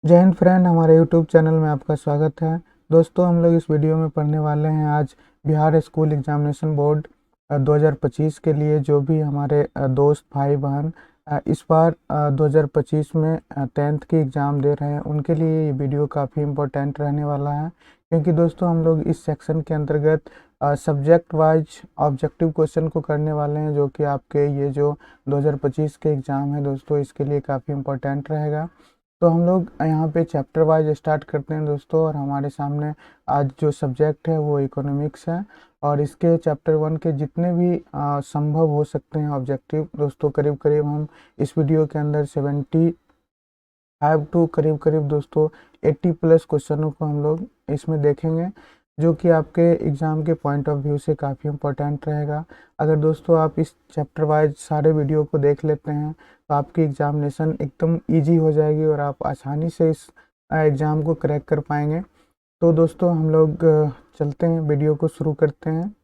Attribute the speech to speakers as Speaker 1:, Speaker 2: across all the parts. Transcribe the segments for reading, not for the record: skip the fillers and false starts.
Speaker 1: जय हिंद फ्रेंड, हमारे YouTube channel में आपका स्वागत है। दोस्तों, हम लोग इस वीडियो में पढ़ने वाले हैं आज बिहार स्कूल एग्जामिनेशन बोर्ड 2025 के लिए। जो भी हमारे दोस्त भाई बहन इस बार 2025 में 10th की एग्ज़ाम दे रहे हैं, उनके लिए ये वीडियो काफ़ी इम्पोर्टेंट रहने वाला है। क्योंकि दोस्तों, हम लोग इस सेक्शन के अंतर्गत सब्जेक्ट वाइज ऑब्जेक्टिव क्वेश्चन को करने वाले हैं, जो कि आपके ये जो 2025 के एग्ज़ाम है दोस्तों, इसके लिए काफ़ी इम्पोर्टेंट रहेगा। तो हम लोग यहाँ पे चैप्टर वाइज स्टार्ट करते हैं दोस्तों। और हमारे सामने आज जो सब्जेक्ट है वो इकोनॉमिक्स है। और इसके चैप्टर 1 के जितने भी संभव हो सकते हैं ऑब्जेक्टिव दोस्तों, करीब करीब हम इस वीडियो के अंदर 75 टू करीब करीब दोस्तों 80 प्लस क्वेश्चनों को हम लोग इसमें देखेंगे, जो कि आपके एग्ज़ाम के पॉइंट ऑफ व्यू से काफ़ी इम्पोर्टेंट रहेगा। अगर दोस्तों आप इस चैप्टर वाइज सारे वीडियो को देख लेते हैं तो आपकी एग्जामिनेशन एकदम इजी हो जाएगी और आप आसानी से इस एग्ज़ाम को क्रैक कर पाएंगे। तो दोस्तों, हम लोग चलते हैं, वीडियो को शुरू करते हैं।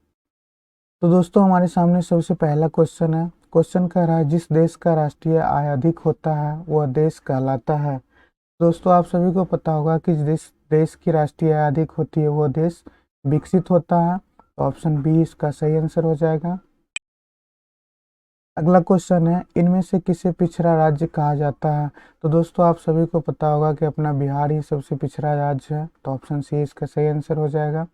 Speaker 1: तो दोस्तों, हमारे सामने सबसे पहला क्वेश्चन है। क्वेश्चन कह रहा है, जिस देश का राष्ट्रीय आय अधिक होता है वह देश कहलाता है। दोस्तों, आप सभी को पता होगा कि जिस देश की राष्ट्रीय आय अधिक होती है वो देश विकसित होता है। तो ऑप्शन बी इसका सही आंसर हो जाएगा। अगला क्वेश्चन है, इनमें से किसे पिछड़ा राज्य कहा जाता है। तो दोस्तों, आप सभी को पता होगा कि अपना बिहार ही सबसे पिछड़ा राज्य है। तो ऑप्शन सी इसका सही आंसर हो जाएगा।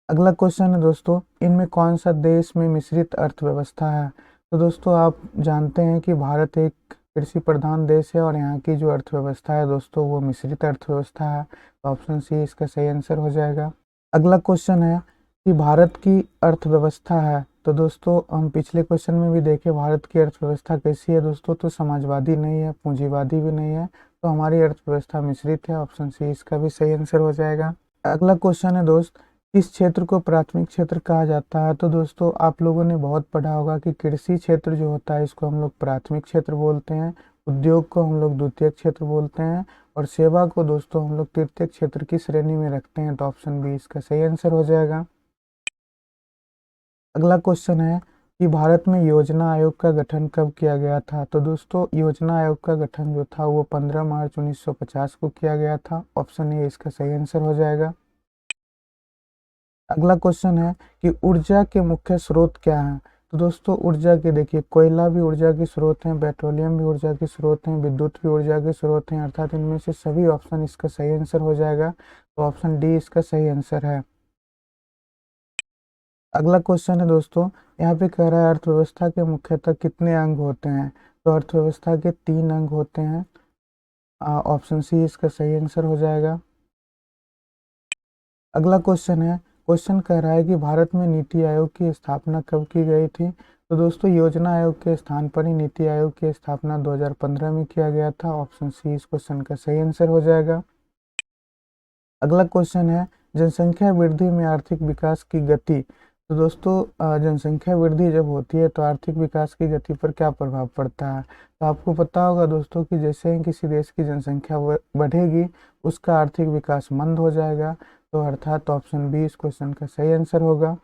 Speaker 1: अगला क्वेश्चन है दोस्तों, इनमें कौन सा देश में मिश्रित अर्थव्यवस्था है। तो दोस्तों, आप जानते हैं कि भारत एक कृषि प्रधान देश है और यहाँ की जो अर्थव्यवस्था है दोस्तों वो मिश्रित अर्थव्यवस्था है। तो ऑप्शन सी इसका सही आंसर हो जाएगा। अगला क्वेश्चन है कि भारत की अर्थव्यवस्था है। तो दोस्तों, हम पिछले क्वेश्चन में भी देखे भारत की अर्थव्यवस्था कैसी है दोस्तों, तो समाजवादी नहीं है, पूंजीवादी भी नहीं है। तो हमारी अर्थव्यवस्था मिश्रित है। ऑप्शन सी इसका भी सही आंसर हो जाएगा। अगला क्वेश्चन है दोस्त, किस क्षेत्र को प्राथमिक क्षेत्र कहा जाता है। तो दोस्तों, आप लोगों ने बहुत पढ़ा होगा कि कृषि क्षेत्र जो होता है इसको हम लोग प्राथमिक क्षेत्र बोलते हैं, उद्योग को हम लोग द्वितीयक क्षेत्र बोलते हैं, और सेवा को दोस्तों हम लोग तृतीयक क्षेत्र की श्रेणी में रखते हैं। तो ऑप्शन बी इसका सही आंसर हो जाएगा। अगला क्वेश्चन है कि भारत में योजना आयोग का गठन कब किया गया था। तो दोस्तों, योजना आयोग का गठन जो था वो 15 मार्च 1950 को किया गया था। ऑप्शन ए इसका सही आंसर हो जाएगा। अगला क्वेश्चन है कि ऊर्जा के मुख्य स्रोत क्या हैं। तो दोस्तों, ऊर्जा के देखिए, कोयला भी ऊर्जा के स्रोत हैं, पेट्रोलियम भी ऊर्जा के स्रोत हैं, विद्युत भी ऊर्जा के स्रोत हैं, अर्थात इनमें से सभी ऑप्शन इसका सही आंसर हो जाएगा। तो ऑप्शन डी इसका सही आंसर है। अगला क्वेश्चन है दोस्तों, यहाँ पे कह रहा है अर्थव्यवस्था के मुख्यतः कितने अंग होते हैं। तो अर्थव्यवस्था के 3 अंग होते हैं। ऑप्शन सी इसका सही आंसर हो जाएगा। अगला क्वेश्चन है, क्वेश्चन कह रहा है कि भारत में नीति आयोग की स्थापना कब की गई थी। तो दोस्तों, योजना आयोग के स्थान पर ही नीति आयोग की स्थापना 2015 में किया गया था। ऑप्शन सी इस क्वेश्चन का सही आंसर हो जाएगा। अगला क्वेश्चन है, जनसंख्या वृद्धि में आर्थिक विकास की गति। तो दोस्तों, जनसंख्या वृद्धि जब होती है तो आर्थिक विकास की गति पर क्या प्रभाव पड़ता है। तो आपको पता होगा दोस्तों कि जैसे ही किसी देश की जनसंख्या बढ़ेगी उसका आर्थिक विकास मंद हो जाएगा। तो अर्थात ऑप्शन बी इस क्वेश्चन का सही आंसर होगा।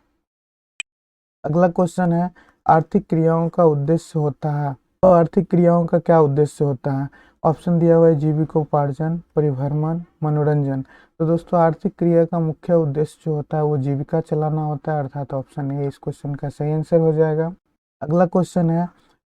Speaker 1: अगला क्वेश्चन है, आर्थिक क्रियाओं का उद्देश्य होता है। तो आर्थिक क्रियाओं का क्या उद्देश्य होता है। ऑप्शन दिया हुआ है जीविकोपार्जन, परिभ्रमण, मनोरंजन। तो दोस्तों, आर्थिक क्रिया का मुख्य उद्देश्य जो होता है वो जीविका चलाना होता है, अर्थात ऑप्शन ए इस क्वेश्चन का सही आंसर हो जाएगा। अगला क्वेश्चन है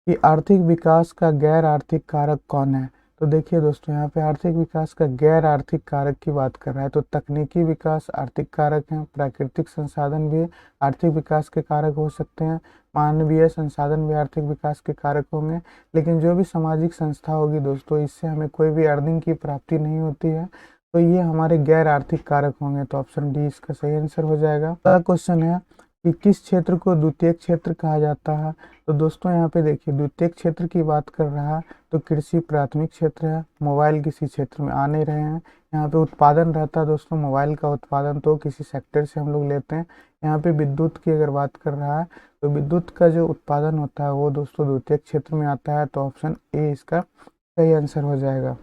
Speaker 1: कि आर्थिक विकास का गैर आर्थिक कारक कौन है। तो देखिए दोस्तों, यहाँ पे आर्थिक विकास का गैर आर्थिक कारक की बात कर रहा है। तो तकनीकी विकास आर्थिक कारक हैं, प्राकृतिक संसाधन भी आर्थिक विकास के कारक हो सकते हैं, मानवीय संसाधन भी आर्थिक विकास के कारक होंगे। लेकिन जो भी सामाजिक संस्था होगी दोस्तों, इससे हमें कोई भी अर्निंग की प्राप्ति नहीं होती है, तो ये हमारे गैर आर्थिक कारक होंगे। तो ऑप्शन डी इसका सही आंसर हो जाएगा। अगला क्वेश्चन है कि किस क्षेत्र को द्वितीयक क्षेत्र कहा जाता है। तो दोस्तों, यहाँ पे देखिए, द्वितीयक क्षेत्र की बात कर रहा है तो कृषि प्राथमिक क्षेत्र है, मोबाइल किसी क्षेत्र में आ नहीं रहे हैं। यहाँ पे उत्पादन रहता है दोस्तों, मोबाइल का उत्पादन तो किसी सेक्टर से हम लोग लेते हैं। यहाँ पे विद्युत की अगर बात कर रहा है तो विद्युत का जो उत्पादन होता है वो दोस्तों द्वितीयक क्षेत्र में आता है। तो ऑप्शन ए इसका सही आंसर हो जाएगा।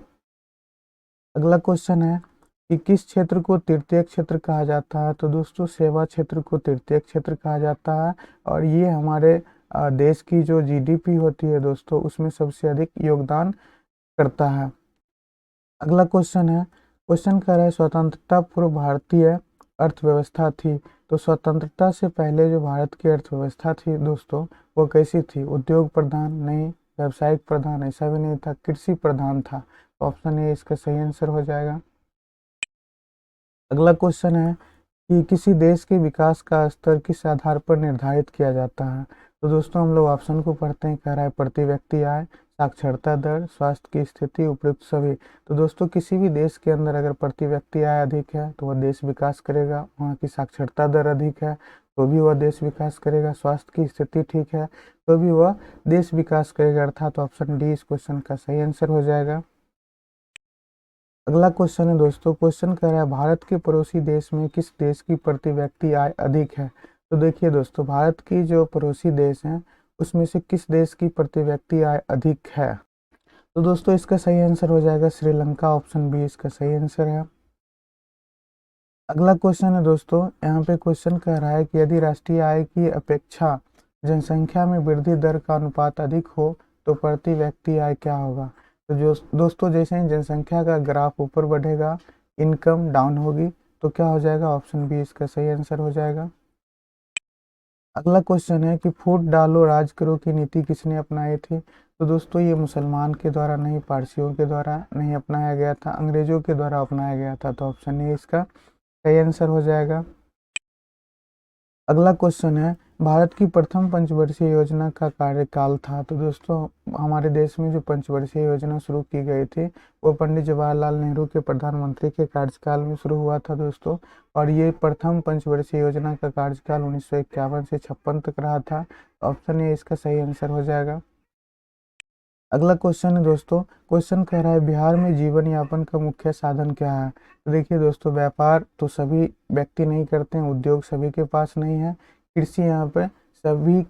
Speaker 1: अगला क्वेश्चन है कि किस क्षेत्र को तृतीयक क्षेत्र कहा जाता है। तो दोस्तों, सेवा क्षेत्र को तृतीयक क्षेत्र कहा जाता है। और ये हमारे देश की जो जीडीपी होती है दोस्तों उसमें सबसे अधिक योगदान करता है। अगला क्वेश्चन है, क्वेश्चन कह रहा है स्वतंत्रता पूर्व भारतीय अर्थव्यवस्था थी। तो स्वतंत्रता से पहले जो भारत की अर्थव्यवस्था थी दोस्तों, वो कैसी थी? उद्योग प्रधान नहीं, व्यावसायिक प्रधान ऐसा भी नहीं था, कृषि प्रधान था। ऑप्शन ए इसका सही आंसर हो जाएगा। अगला क्वेश्चन है कि किसी देश के विकास का स्तर किस आधार पर निर्धारित किया जाता है? तो दोस्तों हम लोग ऑप्शन को पढ़ते हैं। कह रहा है प्रति व्यक्ति आय, साक्षरता दर, स्वास्थ्य की स्थिति, उपयुक्त सभी। तो दोस्तों किसी भी देश के अंदर अगर प्रति व्यक्ति आय अधिक है तो वह देश विकास करेगा, वहाँ की साक्षरता दर अधिक है तो भी वह देश विकास करेगा, स्वास्थ्य की स्थिति ठीक है तो भी वह देश विकास करेगा, अर्थात ऑप्शन डी इस क्वेश्चन का सही आंसर हो जाएगा। अगला क्वेश्चन है दोस्तों, क्वेश्चन कह रहा है भारत के पड़ोसी देश में किस देश की प्रति व्यक्ति आय अधिक है? तो देखिए दोस्तों, भारत की जो पड़ोसी देश हैं उसमें से किस देश की प्रति व्यक्ति आय अधिक है? तो दोस्तों इसका सही आंसर हो जाएगा श्रीलंका, ऑप्शन बी इसका सही आंसर है। अगला क्वेश्चन है दोस्तों, यहाँ पे क्वेश्चन कह रहा है कि यदि राष्ट्रीय आय की अपेक्षा जनसंख्या में वृद्धि दर का अनुपात अधिक हो तो प्रति व्यक्ति आय क्या होगा? तो जो दोस्तों जैसे ही जनसंख्या का ग्राफ ऊपर बढ़ेगा, इनकम डाउन होगी, तो क्या हो जाएगा? ऑप्शन बी इसका सही आंसर हो जाएगा। अगला क्वेश्चन है कि फूट डालो राज करो की नीति किसने अपनाई थी? तो दोस्तों ये मुसलमान के द्वारा नहीं, पारसियों के द्वारा नहीं अपनाया गया था, अंग्रेजों के द्वारा अपनाया गया था। तो ऑप्शन ए इसका सही आंसर हो जाएगा। अगला क्वेश्चन है, भारत की प्रथम पंचवर्षीय योजना का कार्यकाल था। तो दोस्तों हमारे देश में जो पंचवर्षीय योजना शुरू की गई थी वो पंडित जवाहरलाल नेहरू के प्रधानमंत्री के कार्यकाल में शुरू हुआ था दोस्तों। और ये प्रथम पंचवर्षीय योजना का कार्यकाल 1951 से 56 तक रहा था। ऑप्शन ए इसका सही आंसर हो जाएगा। अगला क्वेश्चन है दोस्तों, क्वेश्चन कह रहा है बिहार में जीवन यापन का मुख्य साधन क्या है? तो देखिए दोस्तों, व्यापार तो सभी व्यक्ति नहीं करते हैं, उद्योग सभी के पास नहीं है, कृषि यहाँ पे सभी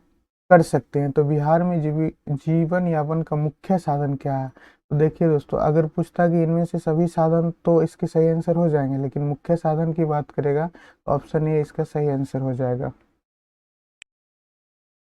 Speaker 1: कर सकते हैं। तो बिहार में जीवन यापन का मुख्य साधन क्या है? तो देखिए दोस्तों, अगर पूछता कि इनमें से सभी साधन तो इसके सही आंसर हो जाएंगे, लेकिन मुख्य साधन की बात करेगा तो ऑप्शन ए इसका सही आंसर हो जाएगा।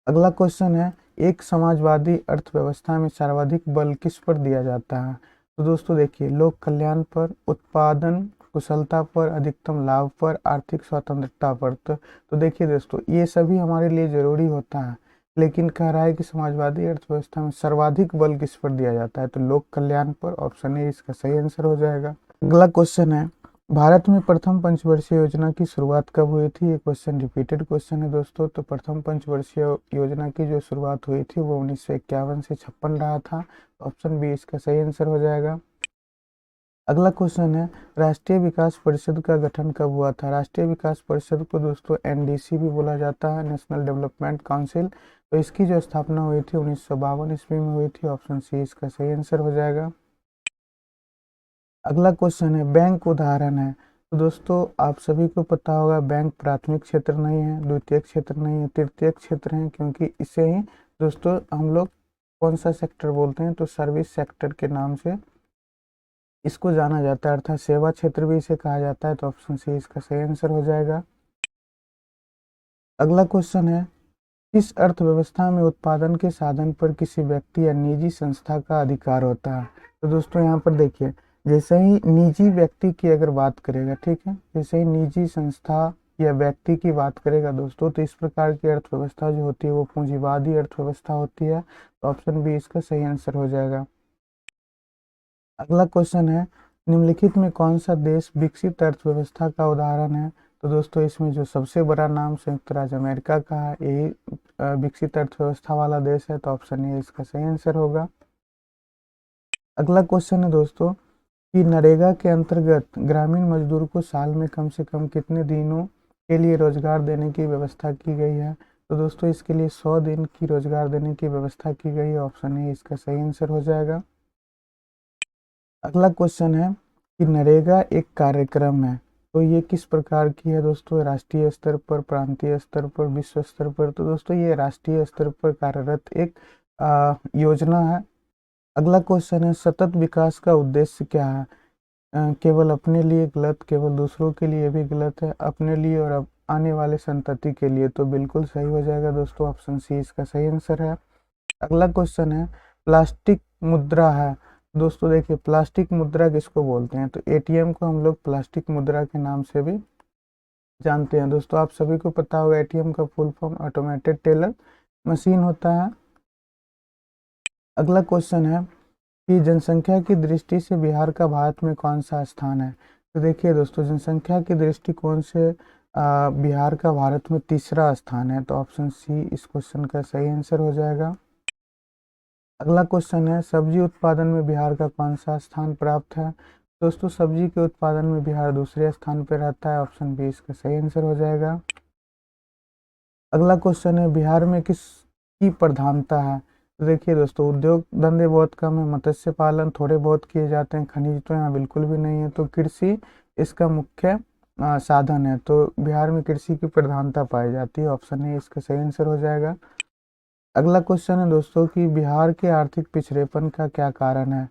Speaker 1: अगला क्वेश्चन है, एक समाजवादी अर्थव्यवस्था में सर्वाधिक बल किस पर दिया जाता है? तो दोस्तों देखिए, लोक कल्याण पर, उत्पादन कुशलता पर, अधिकतम लाभ पर, आर्थिक स्वतंत्रता पर। तो देखिए दोस्तों, ये सभी हमारे लिए जरूरी होता है, लेकिन कह रहा है कि समाजवादी अर्थव्यवस्था में सर्वाधिक बल किस पर दिया जाता है? तो लोक कल्याण पर, ऑप्शन ए इसका सही आंसर हो जाएगा। अगला क्वेश्चन है, भारत में प्रथम पंचवर्षीय योजना की शुरुआत कब हुई थी? ये क्वेश्चन रिपीटेड क्वेश्चन है दोस्तों। तो प्रथम पंचवर्षीय योजना की जो शुरुआत हुई थी वो 1951 से 56 रहा था। ऑप्शन बी इसका सही आंसर हो जाएगा। अगला क्वेश्चन है, राष्ट्रीय विकास परिषद का गठन कब हुआ था? राष्ट्रीय विकास परिषद को दोस्तों एनडीसी भी बोला जाता है, नेशनल डेवलपमेंट काउंसिल। तो इसकी जो स्थापना हुई थी 1952 ईस्वी में हुई थी। ऑप्शन सी इसका सही आंसर हो जाएगा। अगला क्वेश्चन है, बैंक उदाहरण है। तो दोस्तों आप सभी को पता होगा, बैंक प्राथमिक क्षेत्र नहीं है, द्वितीयक क्षेत्र नहीं है, तृतीयक क्षेत्र है, क्योंकि इसे ही दोस्तों हम लोग कौन सा सेक्टर बोलते हैं? तो सर्विस सेक्टर के नाम से इसको जाना जाता है, अर्थात सेवा क्षेत्र भी इसे कहा जाता है। तो ऑप्शन सी इसका सही आंसर हो जाएगा। अगला क्वेश्चन है, किस अर्थव्यवस्था में उत्पादन के साधन पर किसी व्यक्ति या निजी संस्था का अधिकार होता है? तो दोस्तों यहाँ पर देखिए, जैसे ही निजी व्यक्ति की अगर बात करेगा, ठीक है, जैसे ही निजी संस्था या व्यक्ति की बात करेगा दोस्तों, तो इस प्रकार की अर्थव्यवस्था जो होती है वो पूंजीवादी अर्थव्यवस्था होती है। तो ऑप्शन बी इसका सही आंसर हो जाएगा। अगला क्वेश्चन है, निम्नलिखित में कौन सा देश विकसित अर्थव्यवस्था का उदाहरण है? तो दोस्तों इसमें जो सबसे बड़ा नाम संयुक्त राज्य अमेरिका का है, यही विकसित अर्थव्यवस्था वाला देश है। तो ऑप्शन ए इसका सही आंसर होगा। अगला क्वेश्चन है दोस्तों कि नरेगा के अंतर्गत ग्रामीण मजदूर को साल में कम से कम कितने दिनों के लिए रोजगार देने की व्यवस्था की गई है? तो दोस्तों इसके लिए 100 दिन की रोजगार देने की व्यवस्था की गई है। ऑप्शन ए इसका सही आंसर हो जाएगा। अगला क्वेश्चन है कि नरेगा एक कार्यक्रम है, तो ये किस प्रकार की है दोस्तों? राष्ट्रीय स्तर पर, प्रांतीय स्तर पर, विश्व स्तर पर? तो दोस्तों ये राष्ट्रीय स्तर पर कार्यरत एक योजना है। अगला क्वेश्चन है, सतत विकास का उद्देश्य क्या है? केवल अपने लिए गलत, केवल दूसरों के लिए भी गलत है, अपने लिए और अब आने वाले संतति के लिए। तो बिल्कुल सही हो जाएगा दोस्तों, ऑप्शन सी इसका सही आंसर है। अगला क्वेश्चन है, प्लास्टिक मुद्रा है, दोस्तों देखिए, प्लास्टिक मुद्रा किसको बोलते हैं? तो एटीएम को हम लोग प्लास्टिक मुद्रा के नाम से भी जानते हैं। दोस्तों आप सभी को पता होगा एटीएम का full form automated teller machine होता है। अगला क्वेश्चन है कि जनसंख्या की दृष्टि से बिहार का भारत में कौन सा स्थान है? तो देखिए दोस्तों, जनसंख्या की दृष्टिकोण से बिहार का भारत में तीसरा स्थान है, तो ऑप्शन सी इस क्वेश्चन का सही आंसर हो जाएगा। अगला क्वेश्चन है, सब्जी उत्पादन में बिहार का कौन सा स्थान प्राप्त है? दोस्तों सब्जी के उत्पादन में बिहार दूसरे स्थान पर रहता है, ऑप्शन बी इसका सही आंसर हो जाएगा। अगला क्वेश्चन है, बिहार में किसकी प्रधानता है? तो देखिए दोस्तों, उद्योग धंधे बहुत कम है, मत्स्य पालन थोड़े बहुत किए जाते हैं, खनिज तो यहाँ बिल्कुल भी नहीं है, तो कृषि इसका मुख्य साधन है। तो बिहार में कृषि की प्रधानता पाई जाती है, ऑप्शन ए इसका सही आंसर हो जाएगा। अगला क्वेश्चन है दोस्तों कि बिहार के आर्थिक पिछड़ेपन का क्या कारण है?